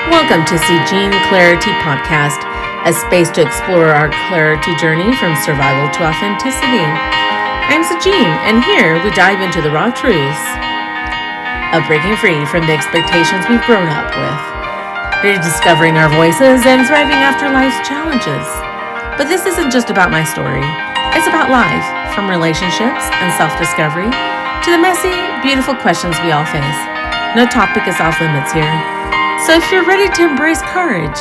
Welcome to Gene Clarity Podcast, a space to explore our clarity journey from survival to authenticity. I'm Jean, and here we dive into the raw truths of breaking free from the expectations we've grown up with, rediscovering our voices and thriving after life's challenges. But this isn't just about my story. It's about life, from relationships and self-discovery to the messy, beautiful questions we all face. No topic is off limits here. So if you're ready to embrace courage,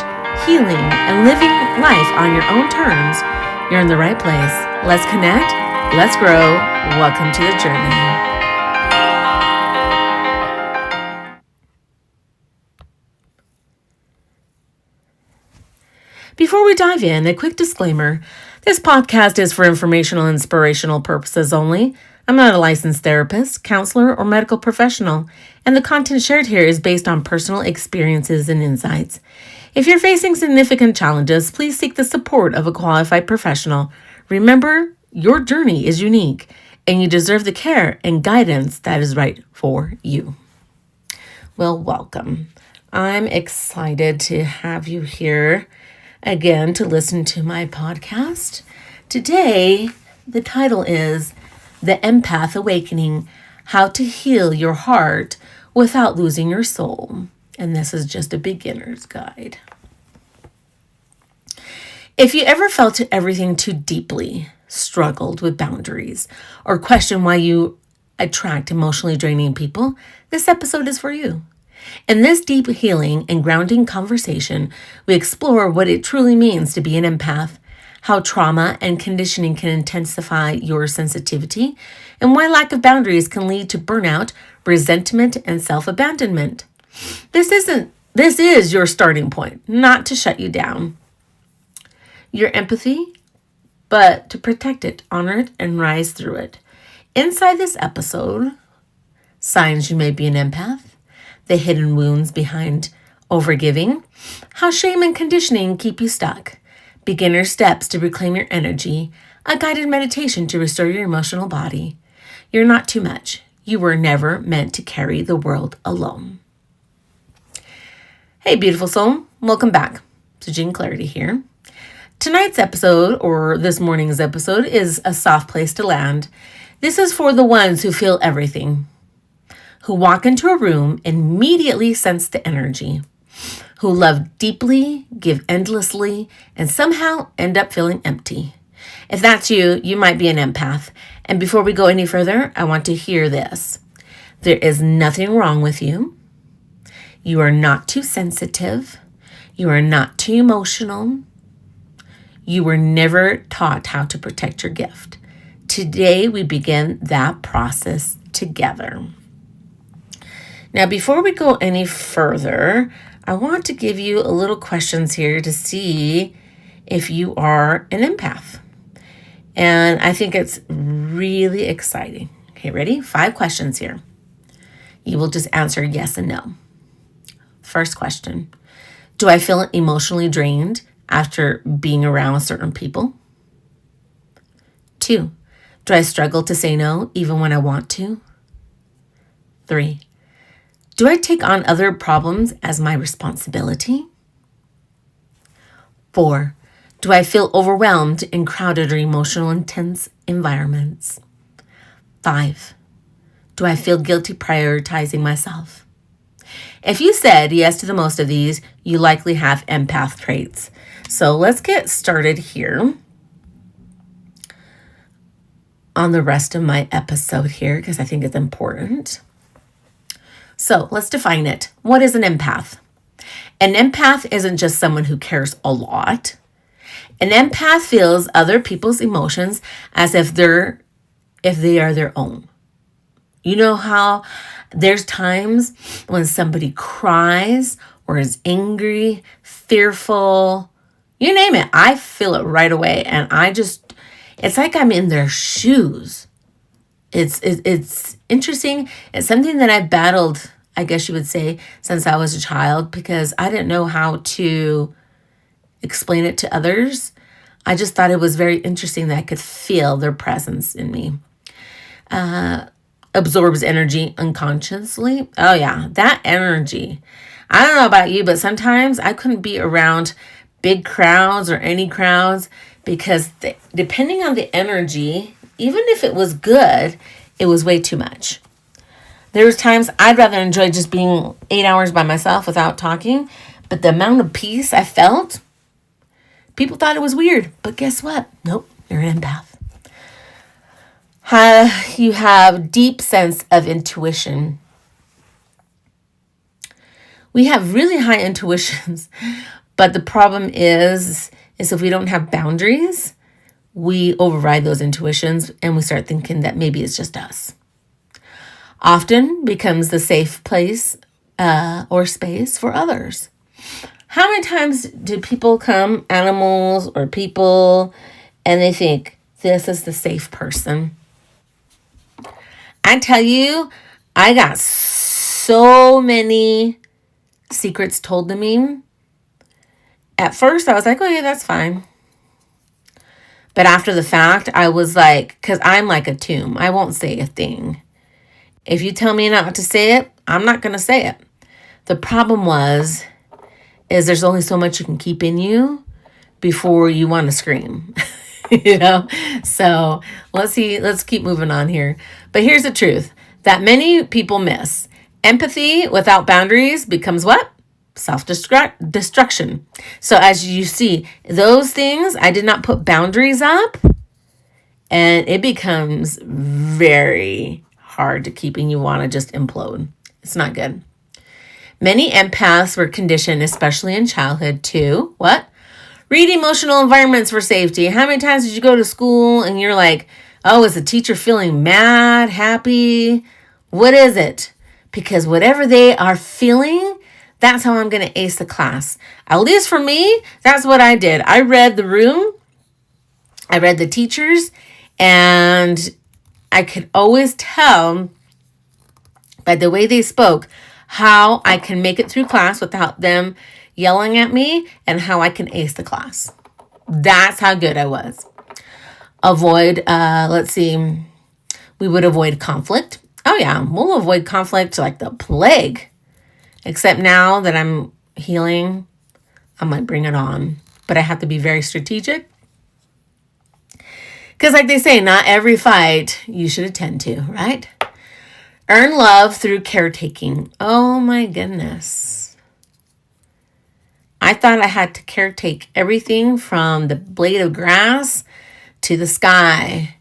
healing, and living life on your own terms, you're in the right place. Let's connect. Let's grow. Welcome to the journey. Before we dive in, a quick disclaimer. This podcast is for informational and inspirational purposes only. I'm not a licensed therapist, counselor, or medical professional, and the content shared here is based on personal experiences and insights. If you're facing significant challenges, please seek the support of a qualified professional. Remember, your journey is unique, and you deserve the care and guidance that is right for you. Well, welcome. I'm excited to have you here again to listen to my podcast. Today, the title is The Empath Awakening, How to Heal Your Heart Without Losing Your Soul. And this is just a beginner's guide. If you ever felt everything too deeply, struggled with boundaries, or questioned why you attract emotionally draining people, this episode is for you. In this deep healing and grounding conversation, we explore what it truly means to be an empath, how trauma and conditioning can intensify your sensitivity, and why lack of boundaries can lead to burnout, resentment, and self-abandonment. This is your starting point, not to shut you down. Your empathy, but to protect it, honor it, and rise through it. Inside this episode, signs you may be an empath, the hidden wounds behind overgiving, how shame and conditioning keep you stuck, beginner steps to reclaim your energy, a guided meditation to restore your emotional body. You're not too much. You were never meant to carry the world alone. Hey, beautiful soul. Welcome back. Gene Clarity here. Tonight's episode, or this morning's episode, is a soft place to land. This is for the ones who feel everything, who walk into a room and immediately sense the energy, who love deeply, give endlessly, and somehow end up feeling empty. If that's you, you might be an empath. And before we go any further, I want to hear this. There is nothing wrong with you. You are not too sensitive. You are not too emotional. You were never taught how to protect your gift. Today, we begin that process together. Now, before we go any further, I want to give you a little questions here to see if you are an empath. And I think it's really exciting. Okay, ready? 5 questions here. You will just answer yes and no. First question. Do I feel emotionally drained after being around certain people? 2. Do I struggle to say no even when I want to? 3. Do I take on other problems as my responsibility? 4. Do I feel overwhelmed in crowded or emotional intense environments? 5. Do I feel guilty prioritizing myself? If you said yes to the most of these, you likely have empath traits. So let's get started here on the rest of my episode here because I think it's important. So let's define it. What is an empath? An empath isn't just someone who cares a lot. An empath feels other people's emotions as if they are their own. You know how there's times when somebody cries or is angry, fearful, you name it. I feel it right away. And it's like I'm in their shoes. It's interesting. It's something that I battled, I guess you would say, since I was a child because I didn't know how to explain it to others. I just thought it was very interesting that I could feel their presence in me. Absorbs energy unconsciously. Oh yeah, that energy. I don't know about you, but sometimes I couldn't be around big crowds or any crowds because depending on the energy, even if it was good, it was way too much. There was times I'd rather enjoy just being 8 hours by myself without talking, but the amount of peace I felt, people thought it was weird. But guess what? Nope, you're an empath. You have deep sense of intuition. We have really high intuitions, but the problem is if we don't have boundaries, we override those intuitions and we start thinking that maybe it's just us. Often becomes the safe place or space for others. How many times do people come, animals or people, and they think, this is the safe person? I tell you, I got so many secrets told to me. At first, I was like, oh yeah, that's fine. But after the fact, I was like, because I'm like a tomb. I won't say a thing. If you tell me not to say it, I'm not going to say it. The problem is there's only so much you can keep in you before you want to scream. So let's keep moving on here. But here's the truth that many people miss. Empathy without boundaries becomes what? Self-destruction. So as you see, those things, I did not put boundaries up, and it becomes very hard to keep, and you want to just implode. It's not good. Many empaths were conditioned, especially in childhood, to what? Read emotional environments for safety. How many times did you go to school and you're like, oh, is the teacher feeling mad, happy? What is it? Because whatever they are feeling, that's how I'm going to ace the class. At least for me, that's what I did. I read the room. I read the teachers, and I could always tell by the way they spoke how I can make it through class without them yelling at me and how I can ace the class. That's how good I was. We would avoid conflict. Oh yeah, we'll avoid conflict like the plague. Except now that I'm healing, I might bring it on. But I have to be very strategic. Because like they say, not every fight you should attend to, right? Earn love through caretaking. Oh my goodness. I thought I had to caretake everything from the blade of grass to the sky.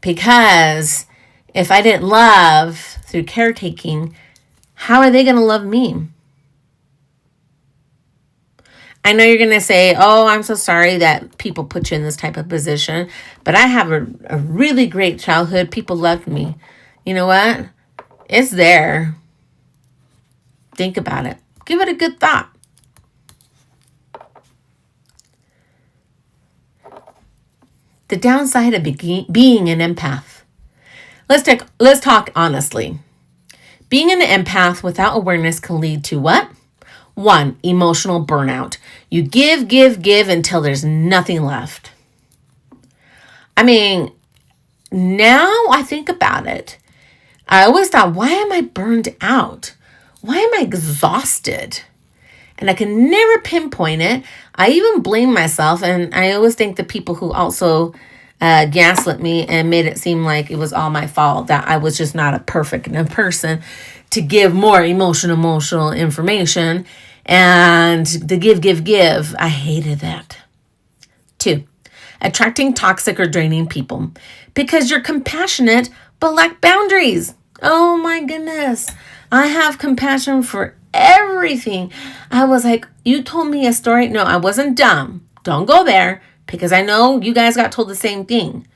Because if I didn't love through caretaking, how are they going to love me? I know you're going to say, oh, I'm so sorry that people put you in this type of position, but I have a really great childhood. People loved me. You know what? It's there. Think about it. Give it a good thought. The downside of being an empath. Let's talk honestly. Being an empath without awareness can lead to what? 1, emotional burnout. You give until there's nothing left. I mean, now I think about it. I always thought, why am I burned out? Why am I exhausted? And I can never pinpoint it. I even blame myself, and I always think the people who also gaslit me and made it seem like it was all my fault, that I was just not a perfect enough person to give more emotional information. And the give. I hated that. 2, attracting toxic or draining people because you're compassionate but lack boundaries. Oh my goodness. I have compassion for everything. I was like, you told me a story. No, I wasn't dumb. Don't go there, because I know you guys got told the same thing.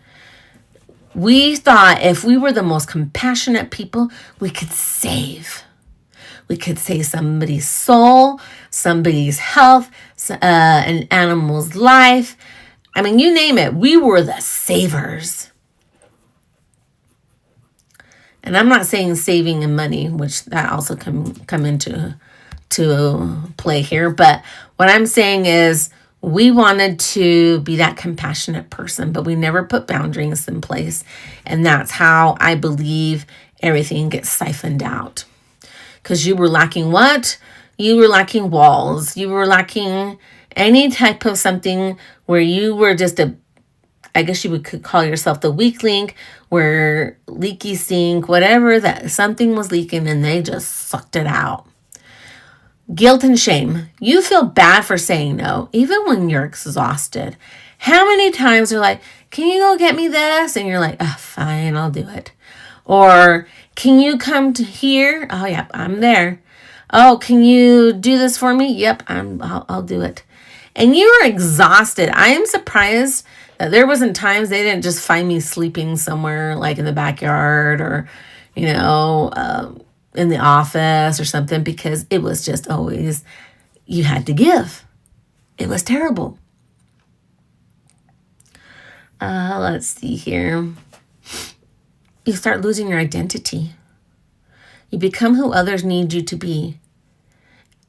We thought if we were the most compassionate people, we could save. We could save somebody's soul, somebody's health, an animal's life. I mean, you name it. We were the savers. And I'm not saying saving in money, which that also come into play here. But what I'm saying is we wanted to be that compassionate person, but we never put boundaries in place. And that's how I believe everything gets siphoned out. Because you were lacking what? You were lacking walls. You were lacking any type of something where you were just I guess you could call yourself the weak link, where leaky sink, whatever, that something was leaking and they just sucked it out. Guilt and shame. You feel bad for saying no, even when you're exhausted. How many times are like, can you go get me this? And you're like, oh, fine, I'll do it. Or, can you come to here? Oh, yep, I'm there. Oh, can you do this for me? Yep, I'll do it. And you are exhausted. I am surprised that there wasn't times they didn't just find me sleeping somewhere like in the backyard or, in the office or something, because it was just always, you had to give. It was terrible. Let's see here. You start losing your identity. You become who others need you to be.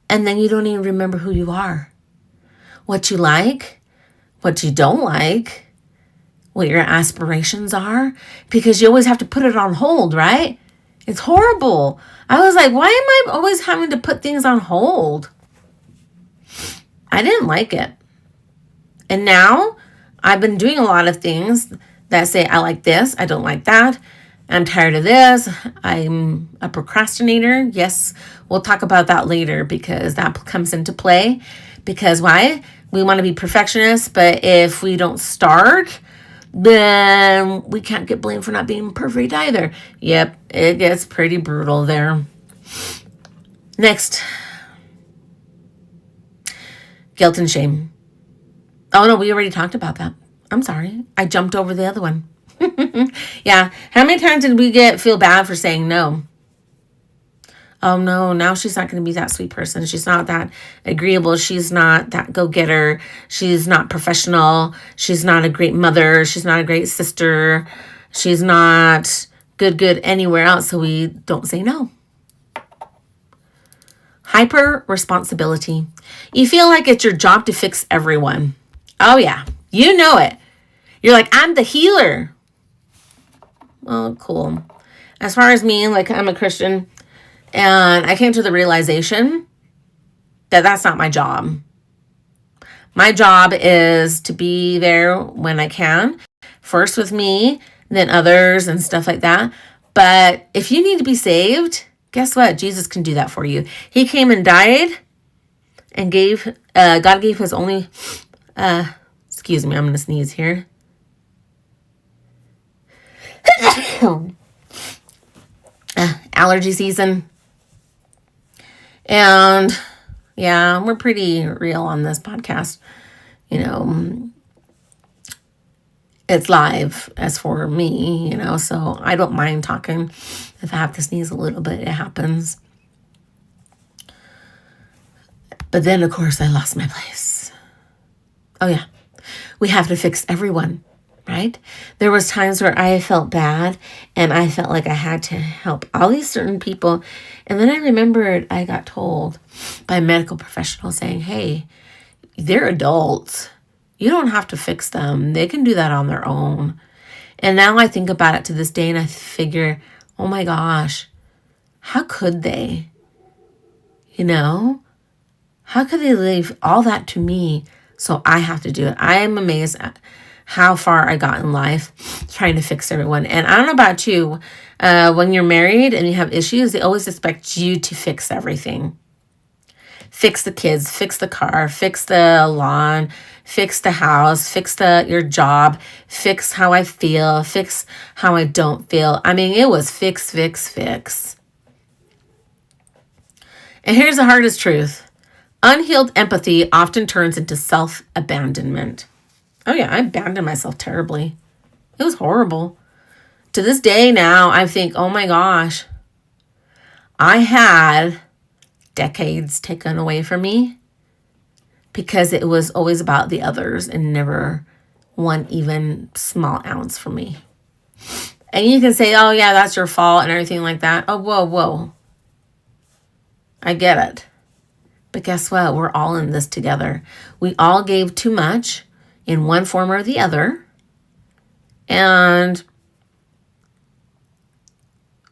And then you don't even remember who you are. What you like, what you don't like, what your aspirations are, because you always have to put it on hold, right? It's horrible. I was like, why am I always having to put things on hold? I didn't like it. And now I've been doing a lot of things that say, I like this, I don't like that. I'm tired of this. I'm a procrastinator. Yes, we'll talk about that later because that comes into play. Because why? We want to be perfectionists, but if we don't start, then we can't get blamed for not being perfect either. Yep, it gets pretty brutal there. Next. Guilt and shame. Oh, no, we already talked about that. I'm sorry. I jumped over the other one. Yeah. How many times did we feel bad for saying no? Oh, no, now she's not going to be that sweet person. She's not that agreeable. She's not that go-getter. She's not professional. She's not a great mother. She's not a great sister. She's not good anywhere else, so we don't say no. Hyper responsibility. You feel like it's your job to fix everyone. Oh, yeah. You know it. You're like, I'm the healer. Oh, cool. As far as me, like, I'm a Christian, and I came to the realization that that's not my job. My job is to be there when I can, first with me, then others and stuff like that. But if you need to be saved, guess what? Jesus can do that for you. He came and died and God gave his only, excuse me, I'm going to sneeze here. Allergy season. And yeah, we're pretty real on this podcast. It's live as for me, so I don't mind talking. If I have to sneeze a little bit, it happens. But then, of course, I lost my place. Oh, yeah. We have to fix everyone, right? There was times where I felt bad and I felt like I had to help all these certain people. And then I remembered I got told by a medical professional saying, hey, they're adults. You don't have to fix them. They can do that on their own. And now I think about it to this day and I figure, oh my gosh, how could they? How could they leave all that to me so I have to do it? I am amazed at how far I got in life trying to fix everyone. And I don't know about you, when you're married and you have issues, they always expect you to fix everything. Fix the kids, fix the car, fix the lawn, fix the house, fix your job, fix how I feel, fix how I don't feel. I mean, it was fix. And here's the hardest truth. Unhealed empathy often turns into self-abandonment. Oh yeah, I abandoned myself terribly. It was horrible. To this day now, I think, oh my gosh, I had decades taken away from me because it was always about the others and never one even small ounce for me. And you can say, oh yeah, that's your fault and everything like that. Oh, whoa. I get it. But guess what? We're all in this together. We all gave too much in one form or the other. And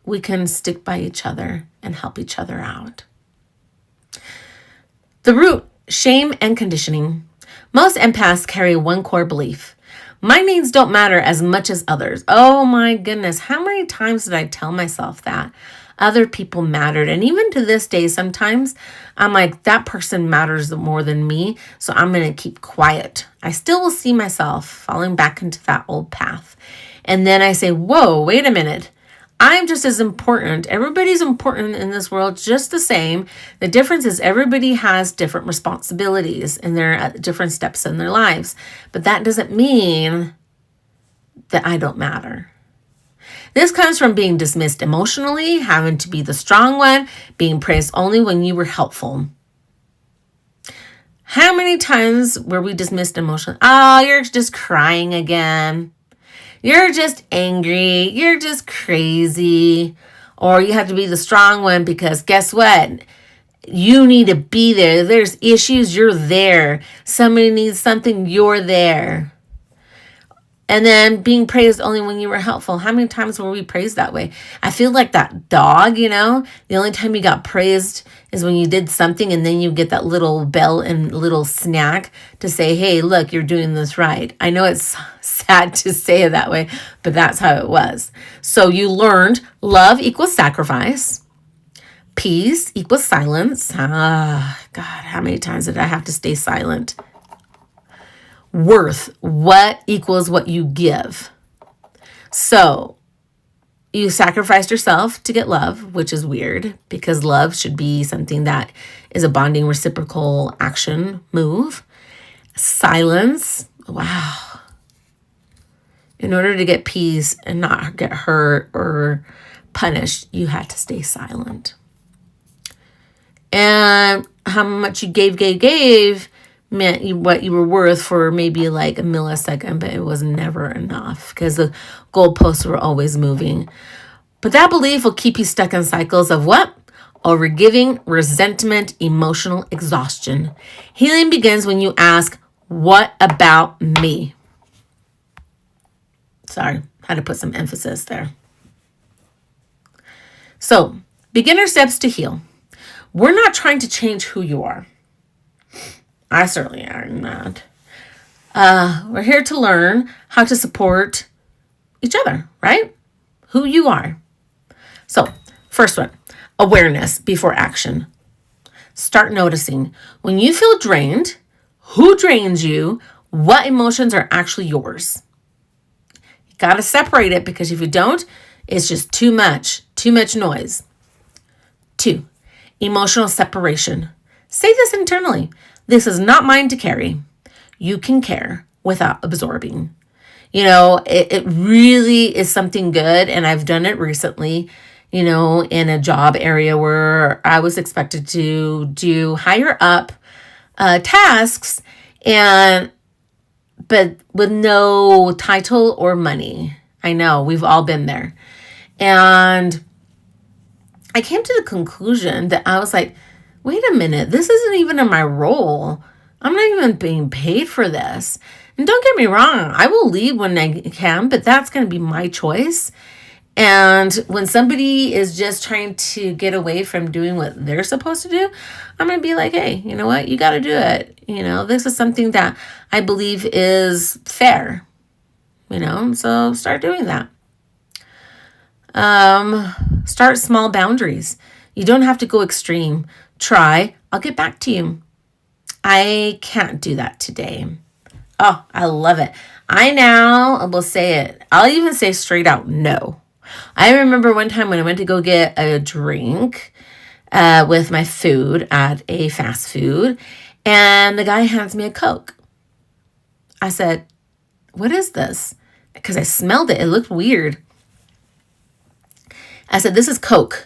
we can stick by each other and help each other out. The root, shame and conditioning. Most empaths carry one core belief. My needs don't matter as much as others. Oh my goodness. How many times did I tell myself that? Other people mattered. And even to this day, sometimes I'm like, that person matters more than me. So I'm going to keep quiet. I still will see myself falling back into that old path. And then I say, whoa, wait a minute. I'm just as important. Everybody's important in this world just the same. The difference is everybody has different responsibilities and they're at different steps in their lives. But that doesn't mean that I don't matter. This comes from being dismissed emotionally, having to be the strong one, being praised only when you were helpful. How many times were we dismissed emotionally? Oh, you're just crying again. You're just angry. You're just crazy. Or you have to be the strong one because guess what? You need to be there. There's issues, you're there. Somebody needs something, you're there. And then being praised only when you were helpful. How many times were we praised that way? I feel like that dog, the only time you got praised is when you did something and then you get that little bell and little snack to say, hey, look, you're doing this right. I know it's sad to say it that way, but that's how it was. So you learned love equals sacrifice. Peace equals silence. God, how many times did I have to stay silent? Worth, what equals what you give. So you sacrificed yourself to get love, which is weird because love should be something that is a bonding reciprocal action move. Silence, wow. In order to get peace and not get hurt or punished, you had to stay silent. And how much you gave meant what you were worth for maybe like a millisecond, but it was never enough because the goalposts were always moving. But that belief will keep you stuck in cycles of what? Overgiving, resentment, emotional exhaustion. Healing begins when you ask, what about me? Sorry, had to put some emphasis there. So, beginner steps to heal. We're not trying to change who you are. I certainly am not. We're here to learn how to support each other, right? Who you are. So, first one, awareness before action. Start noticing when you feel drained, who drains you, what emotions are actually yours. You got to separate it because if you don't, it's just too much noise. 2, emotional separation. Say this internally. This is not mine to carry. You can care without absorbing. It really is something good. And I've done it recently, in a job area where I was expected to do higher up tasks but with no title or money. I know we've all been there. And I came to the conclusion that I was like, wait a minute, this isn't even in my role. I'm not even being paid for this. And don't get me wrong, I will leave when I can, but that's going to be my choice. And when somebody is just trying to get away from doing what they're supposed to do, I'm going to be like, hey, you know what? You got to do it. This is something that I believe is fair. So start doing that. Start small boundaries. You don't have to go extreme. Try, I'll get back to you. I can't do that today. Oh, I love it. I now will say it. I'll even say straight out no. I remember one time when I went to go get a drink with my food at a fast food, and the guy hands me a Coke. I said, what is this? Because I smelled it. It looked weird. I said, this is Coke.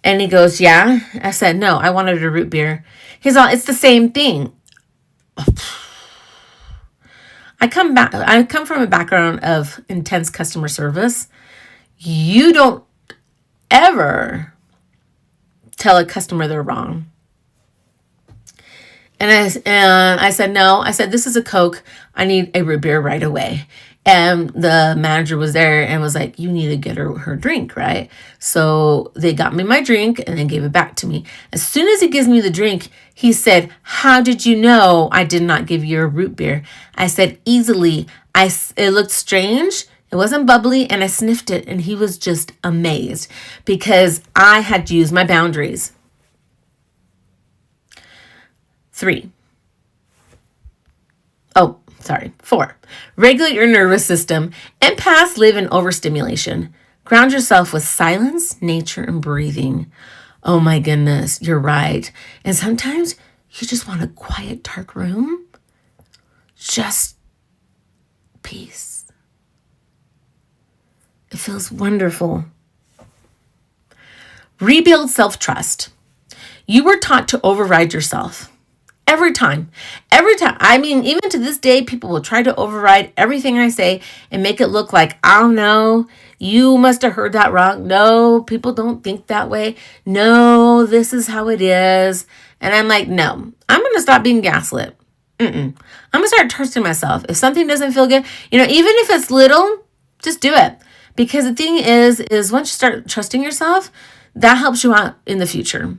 And he goes, yeah. I said, no, I wanted a root beer. He's all, it's the same thing. I come from a background of intense customer service. You don't ever tell a customer they're wrong. And I said, no. I said, this is a Coke. I need a root beer right away. And the manager was there and was like, you need to get her drink, right? So they got me my drink and then gave it back to me. As soon as he gives me the drink, he said, how did you know I did not give you a root beer? I said, easily. It looked strange. It wasn't bubbly, and I sniffed it, and he was just amazed because I had used my boundaries. 4. Regulate your nervous system. Empaths live in overstimulation. Ground yourself with silence, nature, and breathing. Oh my goodness, you're right. And sometimes you just want a quiet, dark room. Just peace. It feels wonderful. Rebuild self-trust. You were taught to override yourself. Every time. I mean, even to this day, people will try to override everything I say and make it look like, oh no, you must have heard that wrong. No, people don't think that way. No, this is how it is. And I'm like, no, I'm going to stop being gaslit. I'm going to start trusting myself. If something doesn't feel good, even if it's little, just do it. Because the thing is once you start trusting yourself, that helps you out in the future.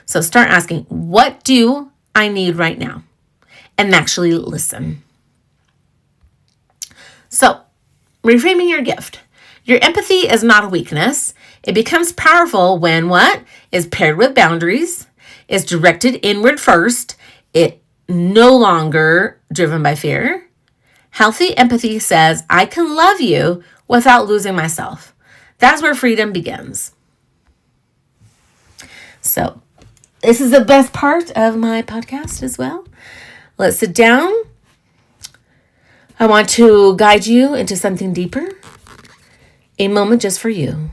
So start asking, what do I need right now? And actually listen. So, reframing your gift. Your empathy is not a weakness. It becomes powerful when what? Is paired with boundaries, is directed inward first, it no longer driven by fear. Healthy empathy says, I can love you without losing myself. That's where freedom begins. So, this is the best part of my podcast as well. Let's sit down. I want to guide you into something deeper. A moment just for you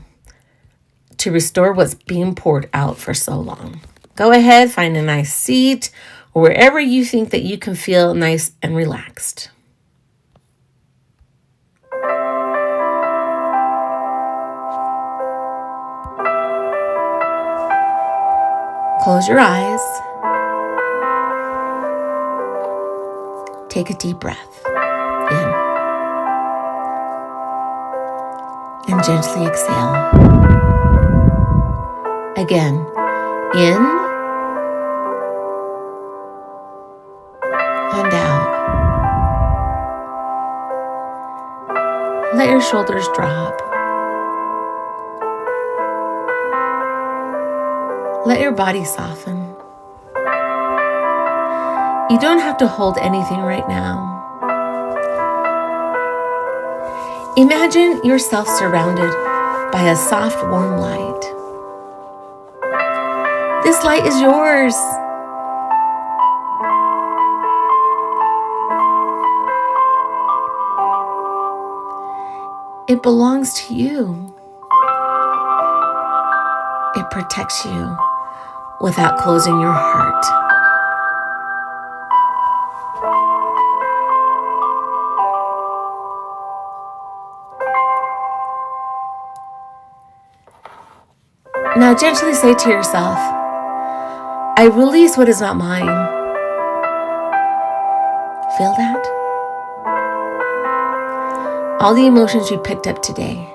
to restore what's being poured out for so long. Go ahead, find a nice seat or wherever you think that you can feel nice and relaxed. Close your eyes. Take a deep breath in and gently exhale. Again, in and out. Let your shoulders drop. Let your body soften. You don't have to hold anything right now. Imagine yourself surrounded by a soft, warm light. This light is yours. It belongs to you. It protects you without closing your heart. Now gently say to yourself, I release what is not mine. Feel that? All the emotions you picked up today,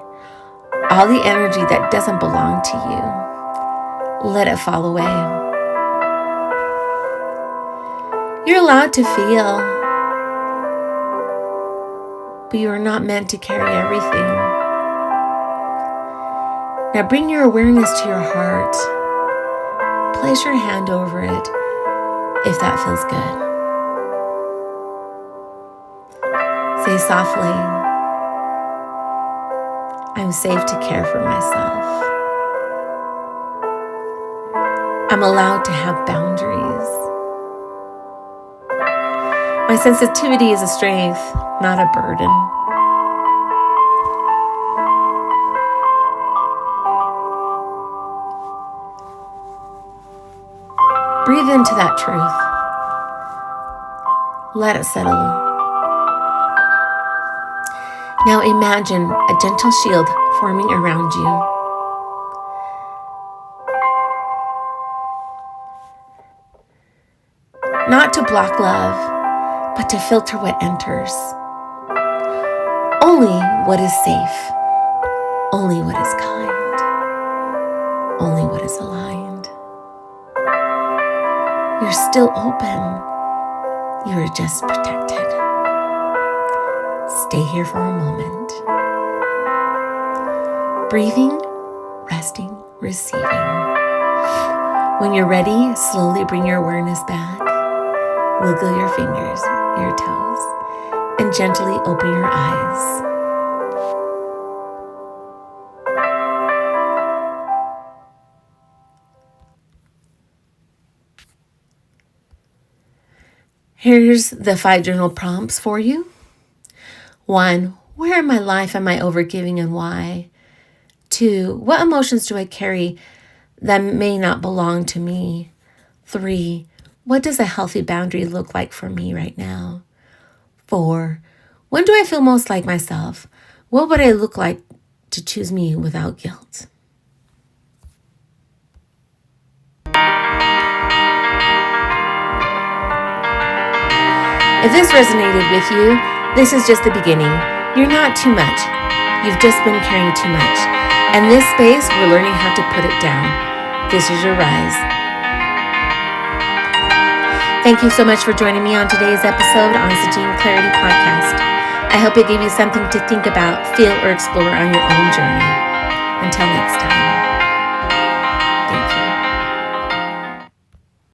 all the energy that doesn't belong to you, let it fall away. You're allowed to feel, but you are not meant to carry everything. Now bring your awareness to your heart. Place your hand over it if that feels good. Say softly, I'm safe to care for myself. I'm allowed to have boundaries. My sensitivity is a strength, not a burden. Breathe into that truth. Let it settle. Now imagine a gentle shield forming around you. Not to block love, but to filter what enters. Only what is safe, only what is kind, only what is aligned. You're still open. You are just protected. Stay here for a moment. Breathing, resting, receiving. When you're ready, slowly bring your awareness back. Wiggle your fingers, your toes, and gently open your eyes. Here's the 5 journal prompts for you. 1, where in my life am I overgiving and why? 2, what emotions do I carry that may not belong to me? 3, what does a healthy boundary look like for me right now? 4, when do I feel most like myself? What would I look like to choose me without guilt? If this resonated with you, this is just the beginning. You're not too much. You've just been carrying too much. And this space, we're learning how to put it down. This is your rise. Thank you so much for joining me on today's episode on Sajine Clarity Podcast. I hope it gave you something to think about, feel, or explore on your own journey. Until next time.